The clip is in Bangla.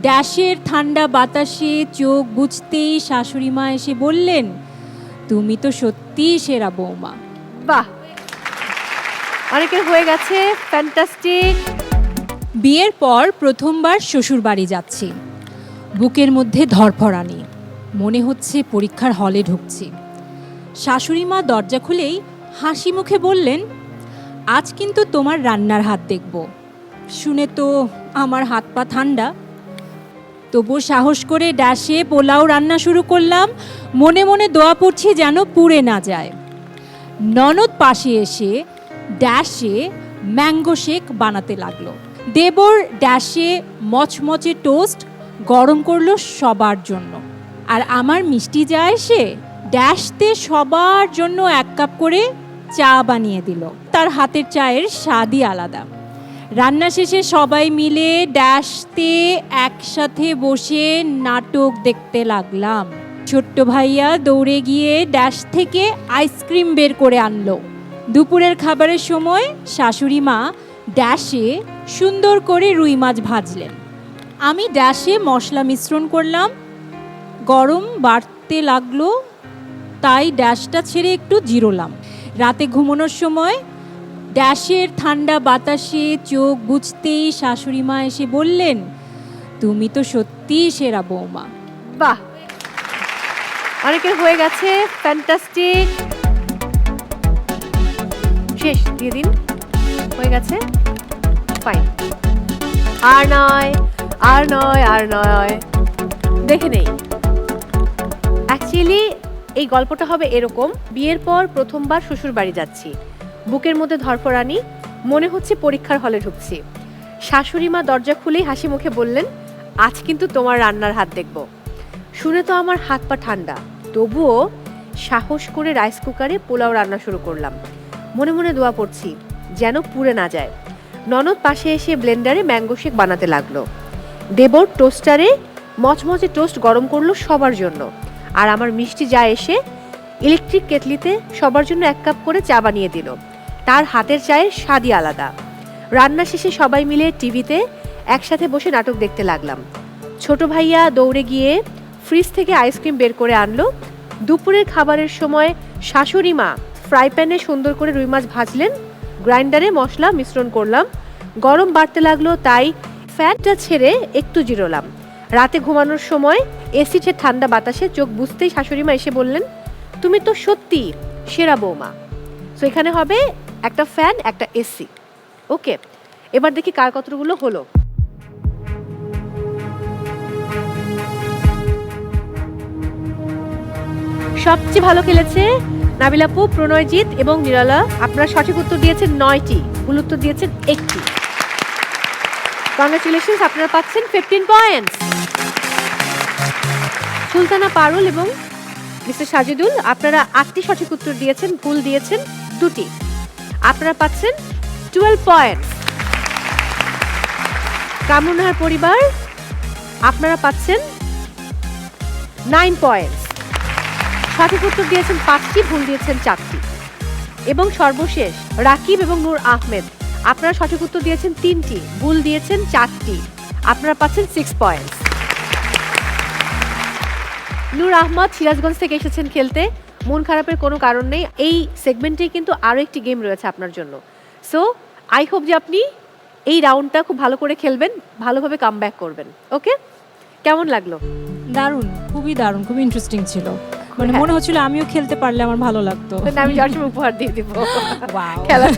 ড্যাশের ঠান্ডা বাতাসে চোখ বুঝতেই শাশুড়ি মা এসে বললেন, তুমি তো সত্যিই সেরা বৌমা। বাহ, অনেকের হয়ে গেছে, ফ্যান্টাস্টিক। বিয়ের পর প্রথমবার শ্বশুর বাড়ি যাচ্ছি। বুকের মধ্যে ধরফরানি, মনে হচ্ছে পরীক্ষার হলে ঢুকছি। শাশুড়ি মা দরজা খুলেই হাসি মুখে বললেন, আজ কিন্তু তোমার রান্নার হাত দেখব। শুনে তো আমার হাত পা ঠান্ডা, তবু সাহস করে ড্যাশে পোলাও রান্না শুরু করলাম। মনে মনে দোয়া পড়ছি যেন পুড়ে না যায়। ননদ পাশে এসে ড্যাশে ম্যাঙ্গো শেক বানাতে লাগলো। দেবর ড্যাশে মচমচে টোস্ট গরম করলো সবার জন্য। আর আমার মিষ্টি যা এসে ড্যাশতে সবার জন্য 1 কাপ করে চা বানিয়ে দিল। তার হাতের চায়ের স্বাদই আলাদা। রান্না শেষে সবাই মিলে ড্যাশতে একসাথে বসে নাটক দেখতে লাগলাম। ছোট্ট ভাইয়া দৌড়ে গিয়ে ড্যাশ থেকে আইসক্রিম বের করে আনলো। দুপুরের খাবারের সময় শাশুড়ি মা ড্যাশে সুন্দর করে রুই মাছ ভাজলেন। আমি ড্যাশে মশলা মিশ্রণ করলাম। গরম বাড়তে লাগলো, তাই ড্যাশটা ছেড়ে একটু জিরোলাম। রাতে ঘুমানোর সময় ড্যাশের ঠান্ডা বাতাসে চোখ বুঝতেই শাশুড়ি মা এসে বললেন, তুমি তো সত্যিই সেরা বৌমা। বাহ, অনেকের হয়ে গেছে, ফ্যান্টাস্টিক। শেষ, দিয়ে দিন, হয়ে গেছে, ফাইন। আর নয়, আর নয়, আর নয়, দেখে নেই। অ্যাকচুয়ালি এই গল্পটা হবে এরকম: বিয়ের পর প্রথমবার শ্বশুর বাড়ি যাচ্ছি, বুকের মধ্যে ধরফরানি, মনে হচ্ছে পরীক্ষার হলে ঢুকছি। শাশুড়ি মা দরজা খুলেই হাসি মুখে বললেন, আজ কিন্তু তোমার রান্নার হাত দেখব। শুনে তো আমার হাত পা ঠান্ডা, তবুও সাহস করে রাইস কুকারে পোলাও রান্না শুরু করলাম। মনে মনে দোয়া পড়ছি যেন পুড়ে না যায়। ননদ পাশে এসে ব্লেন্ডারে ম্যাঙ্গো শেক বানাতে লাগলো। দেবর টোস্টারে মচমচে টোস্ট গরম করলো সবার জন্য। আর আমার মিষ্টি যা এসে ইলেকট্রিক কেটলিতে সবার জন্য 1 কাপ করে চা বানিয়ে দিল। তার হাতের চায়ের স্বাদই আলাদা। রান্না শেষে সবাই মিলে টিভিতে একসাথে বসে নাটক দেখতে লাগলাম। ছোট ভাইয়া দৌড়ে গিয়ে ফ্রিজ থেকে আইসক্রিম বের করে আনলো। দুপুরের খাবারের সময় শাশুড়ি মা ফ্রাই প্যানে সুন্দর করে রুই মাছ ভাজলেন। গ্রাইন্ডারে মশলা মিশ্রণ করলাম। গরম বাড়তে লাগলো, তাই ফ্যানটা ছেড়ে একটু জিরোলাম। রাতে ঘুমানোর সময় এসিতে ঠান্ডা বাতাসে চোখ বুঝতেই শাশুড়ি মা এসে বললেন, তুমি তো সত্যি সেরা বৌমা। সো এখানে হবে একটা ফ্যান, একটা এসি। ওকে, এবার দেখি কার কতগুলো হলো। সবচেয়ে ভালো খেলেছে নাবিল আপু, প্রণয়জিৎ এবং নিরালা। আপনারা সঠিক উত্তর দিয়েছেন 9টি, ভুল উত্তর দিয়েছেন 1টি। কংগ্রাচুলেশনস, আপনারা পাচ্ছেন 15 পয়েন্টস। সুলতানা পারুল এবং মিস্টার সাজিদুল, আপনারা 8টি সঠিক উত্তর দিয়েছেন, ভুল দিয়েছেন 2টি। আপনারা পাচ্ছেন 12 পয়েন্টস। কামরুনাহার পরিবার, আপনারা পাচ্ছেন 9 পয়েন্টস। সঠিক উত্তর দিয়েছেন 5টি, ভুল দিয়েছেন 4টি। এবং সর্বশেষ রাকিব এবং নূর আহমেদ, আপনারা সঠিক উত্তর দিয়েছেন 3টি, ভুল দিয়েছেন 4টি। আপনারা পাচ্ছেন 6 পয়েন্টস। নূর আহমদ সিরাজগঞ্জ থেকে এসেছেন খেলতে। মন খারাপের কোনো কারণ নেই, এই সেগমেন্টে কিন্তু আরও একটি গেম রয়েছে আপনার জন্য। সো আই হোপ যে আপনি এই রাউন্ডটা খুব ভালো করে খেলবেন, ভালোভাবে কামব্যাক করবেন। ওকে, কেমন লাগলো? দারুণ, খুবই দারুণ, খুবই ইন্টারেস্টিং ছিল। মানে মনে হচ্ছিল আমিও খেলতে পারলে আমার ভালো লাগতো। আমি যার সময় উপহার দিয়ে দিব ওয়াও। খেলা